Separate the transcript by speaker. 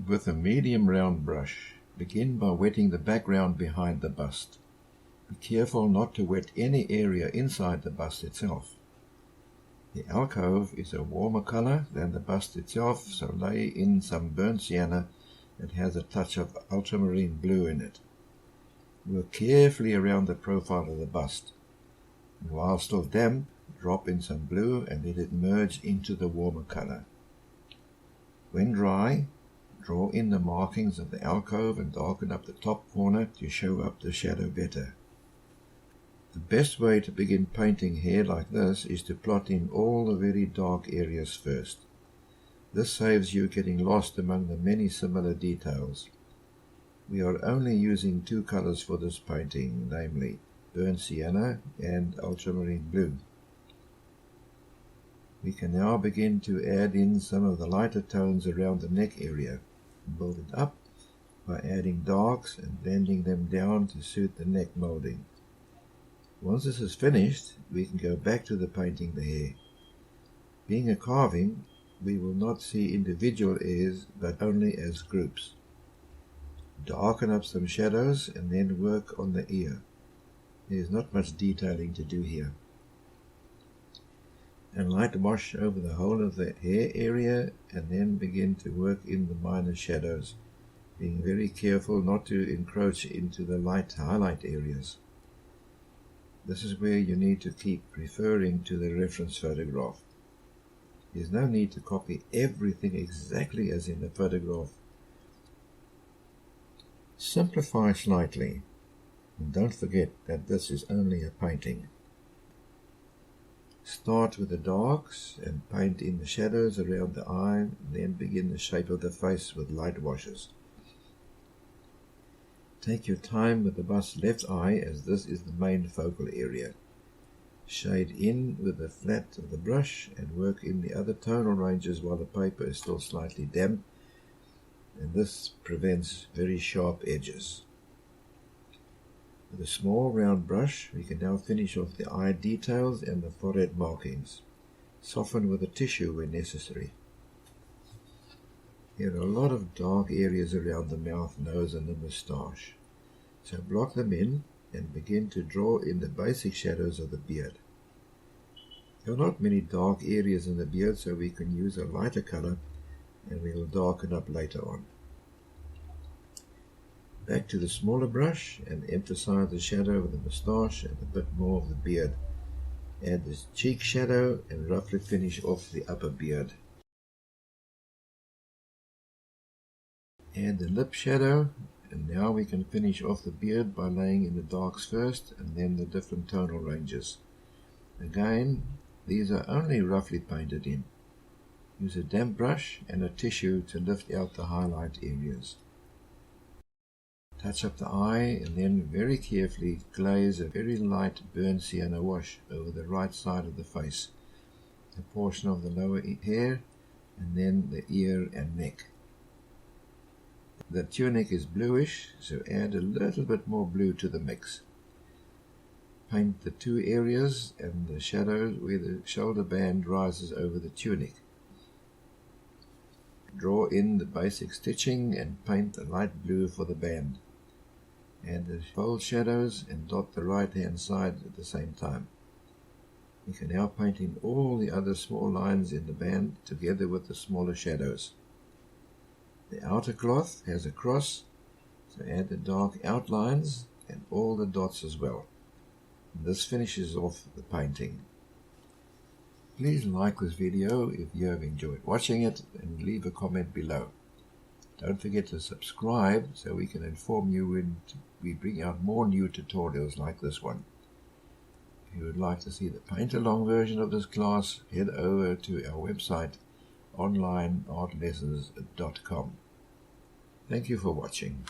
Speaker 1: With a medium round brush, begin by wetting the background behind the bust. Be careful not to wet any area inside the bust itself. The alcove is a warmer color than the bust itself, so lay in some burnt sienna that has a touch of ultramarine blue in it. Work carefully around the profile of the bust, and while still damp, drop in some blue and let it merge into the warmer color. When dry, draw in the markings of the alcove and darken up the top corner to show up the shadow better. The best way to begin painting hair like this is to plot in all the very dark areas first. This saves you getting lost among the many similar details. We are only using two colors for this painting, namely burnt sienna and ultramarine blue. We can now begin to add in some of the lighter tones around the neck area and build it up by adding darks and blending them down to suit the neck molding. Once this is finished, we can go back to the painting the hair. Being a carving, we will not see individual hairs but only as groups. Darken up some shadows and then work on the ear. There is not much detailing to do here. And light wash over the whole of the hair area and then begin to work in the minor shadows, being very careful not to encroach into the light highlight areas. This is where you need to keep referring to the reference photograph. There is no need to copy everything exactly as in the photograph. Simplify slightly, and don't forget that this is only a painting. Start with the darks and paint in the shadows around the eye, and then begin the shape of the face with light washes. Take your time with the bust's left eye, as this is the main focal area. Shade in with the flat of the brush and work in the other tonal ranges while the paper is still slightly damp, and this prevents very sharp edges. With a small round brush, we can now finish off the eye details and the forehead markings. Soften with a tissue when necessary. There are a lot of dark areas around the mouth, nose and the moustache, so block them in and begin to draw in the basic shadows of the beard. There are not many dark areas in the beard, so we can use a lighter color and we will darken up later on. Back to the smaller brush and emphasize the shadow of the moustache and a bit more of the beard. Add the cheek shadow and roughly finish off the upper beard. Add the lip shadow, and now we can finish off the beard by laying in the darks first and then the different tonal ranges. Again, these are only roughly painted in. Use a damp brush and a tissue to lift out the highlight areas. Touch up the eye and then very carefully glaze a very light burnt sienna wash over the right side of the face, a portion of the lower hair, and then the ear and neck. The tunic is bluish, so add a little bit more blue to the mix. Paint the two areas and the shadows where the shoulder band rises over the tunic. Draw in the basic stitching and paint the light blue for the band. Add the fold shadows and dot the right hand side at the same time. We can now paint in all the other small lines in the band together with the smaller shadows. The outer cloth has a cross, so add the dark outlines and all the dots as well. And this finishes off the painting. Please like this video if you have enjoyed watching it and leave a comment below. Don't forget to subscribe so we can inform you when we bring out more new tutorials like this one. If you would like to see the paint-along version of this class, head over to our website onlineartlessons.com. Thank you for watching.